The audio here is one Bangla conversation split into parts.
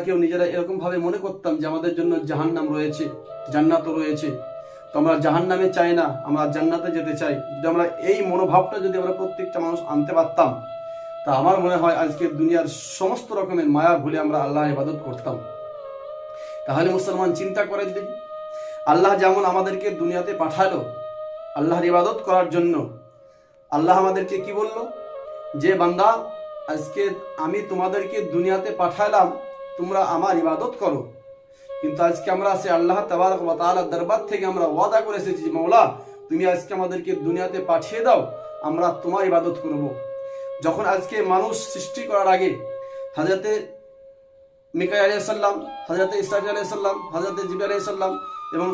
কেউ নিজেরা এরকম ভাবে মনে করতাম যে আমাদের জন্য জাহান্নাম রয়েছে, জান্নাতও রয়েছে, তো আমরা জাহান্নামে চাই না, আমরা জান্নাতে যেতে চাই। যদি আমরা এই মনোভাবটা যদি আমরা প্রত্যেকটা মানুষ আনতে পারতাম, তা আমার মনে হয় আজকে দুনিয়ার সমস্ত রকমের মায়া ভুলে আমরা আল্লাহর ইবাদত করতাম। তাহলে মুসলমান চিন্তা করে দিন, আল্লাহ যেমন আমাদেরকে দুনিয়াতে পাঠালো আল্লাহর ইবাদত করার জন্য, আল্লাহ আমাদেরকে কি বলল যে বান্দা আজকে আমি তোমাদেরকে দুনিয়াতে পাঠালাম, তোমরা আমার ইবাদত করো। কিন্তু আজকে আমরা সে আল্লাহ তাবারক ওয়া তাআলার দরবার থেকে আমরা ওয়াদা করে এসেছি, মাওলা তুমি আজকে আমাদেরকে দুনিয়াতে পাঠিয়ে দাও, আমরা তোমার ইবাদত করব। যখন আজকে মানুষ সৃষ্টি করার আগে হযরতে মিকাইল আলাইহিস সালাম, হযরতে ইসরাফিল আলাইহিস সালাম, হযরতে জিবরাইল আলাইহিস সালাম এবং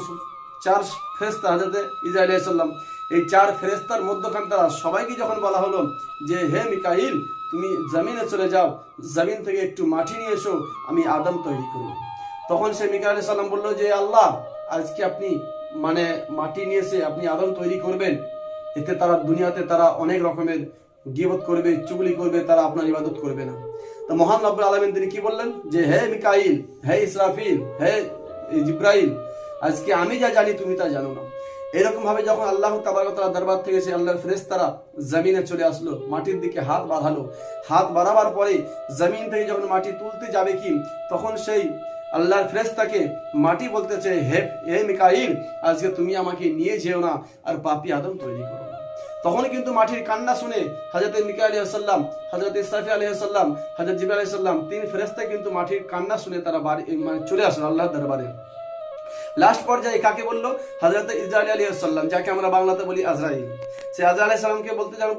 চার ফেরেশতা হযরতে ইসরাইল আলাইহিস সালাম, এই চার ফেরেশতার মধ্যখান তারা সবাইকে যখন বলা হলো যে হে মিকাইল তুমি জমিনে চলে যাও, জমিন থেকে একটু মাটি নিয়ে এসো, আমি আদম তৈরি করব। তখন সে মিকাইল আলাইহিস সালাম বলল যে আল্লাহ আজকে আপনি মাটি নিয়ে এসে আপনি আদম তৈরি করবেন, এতে তারা দুনিয়াতে তারা অনেক রকমের গীবত করবে, চুগলি করবে, তারা আপনার ইবাদত করবে না। তো মহান রব্বুল আলামিন তিনি কি বললেন যে হে মিকাইল, হে ইসরাফিল, হে জিব্রাইল, আজকে আমি যা জানি তুমি তা জানো না। এরকম ভাবে যখন আল্লাহ তাবারক ওয়া তাআলার দরবার থেকে সেই আল্লাহর ফেরেশতারা জমিনে চলে আসলো, মাটির দিকে হাত বাড়ালো, হাত বাড়াবার পরে জমিন থেকে যখন মাটি তুলতে যাবে কি, তখন সেই আল্লাহর ফেরেশতাকে মাটি বলতেছে হে মিকাইল আজকে তুমি আমাকে নিয়ে যেও না, আর পাপী আদম তৈরি করো না। তখন কিন্তু মাটির কান্না শুনে হযরত মিকাইল আলাইহিস সালাম, হযরত ইসরাফিল আলাইহিস সালাম, হযরত জিবরাইল আলাইহিস সালাম, তিন ফেরেশতা কিন্তু মাটির কান্না শুনে তারা চলে আসলো আল্লাহর দরবারে। লাস্ট পর্যায়ে কাকে বললো? হযরত ইসরাইল আলাইহিস সালাম, যাকে আমরা বাংলাতে বলি আজরাইল। সে আজরাইল আলাইহিস সালামকে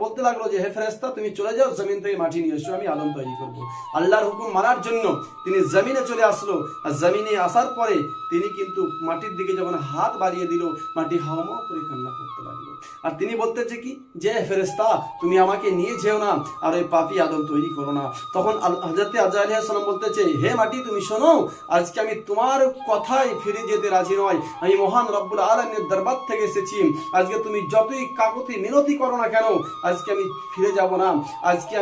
বলতে লাগলো যে হে ফেরেশতা তুমি চলে যাও, জমিন থেকে মাটি নিয়ে এসো, আমি আদম তৈরি করব। আল্লাহর হুকুম মানার জন্য তিনি জমিনে চলে আসলো, আর জমিনে আসার পরে তিনি কিন্তু মাটির দিকে যখন হাত বাড়িয়ে দিল, মাটি হাওয়া করে কান্না করতে লাগলো। আর তিনি বলতেছে কি যে ফেরেশতা তুমি আমাকে নিয়ে যেও না, আর ওই পাপী আদম তৈরি করো না। তখন হযরত আজরাইল আলাইহিস সালাম বলতেছে হে মাটি তুমি শোনো, আজকে আমি তোমার কথায় ফিরে যেতে রাজি নয়, আমি মহান রব্বুল আলামিনের দরবার থেকে এসেছি, আজকে তুমি যতই কাকুতি মিনতি করো না কেন, আজকে আমি ফিরে যাব না, আজকে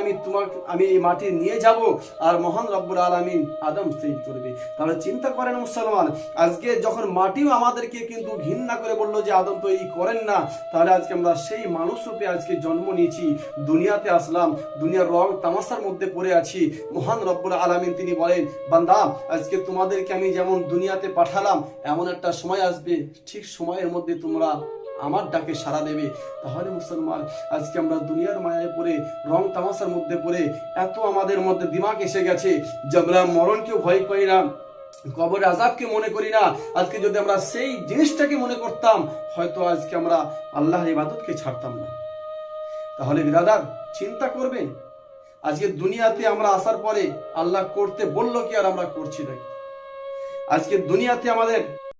আমি এই মাটি নিয়ে যাব, আর মহান রব্বুল আলামিন আদম তৈরি করবে। তাহলে চিন্তা করেন মুসলমান, আজকে যখন মাটিও আমাদেরকে কিন্তু ঘৃণা করে বললো যে আদম তৈরি করেন না, তাহলে আজকে আমরা সেই মানুষ রূপে আজকে জন্ম নিয়েছি, দুনিয়াতে আসলাম, দুনিয়ার রং তামাশার মধ্যে পড়ে আছি। মহান রব্বুল আলামিন তিনি বলেন বান্দা আজকে তোমাদেরকে আমি যেমন দুনিয়াতে পাঠালাম, এমন একটা সময় আসবে ঠিক সময়ের মধ্যে তোমরা আমার ডাকে সাড়া দেবে। তাহলে মুসলমান আজকে আমরা দুনিয়ার মায়ায় পড়ে, রং তামাশার মধ্যে পড়ে এত আমাদের মধ্যে দিমাগ এসে গেছে যে আমরা মরণকেও ভয় করি না, কবর আযাবকে মনে করি না। আজকে যদি আমরা সেই জিনিসটাকে মনে করতাম, হয়তো আজকে আমরা আল্লাহর ইবাদতকে ছাড়তাম না। তাহলে বিরাদার চিন্তা করবেন, আজকে দুনিয়াতে আমরা আসার পরে আল্লাহ করতে বললো কি আর আমরা করছি নাকি? আজকে দুনিয়াতে আমাদের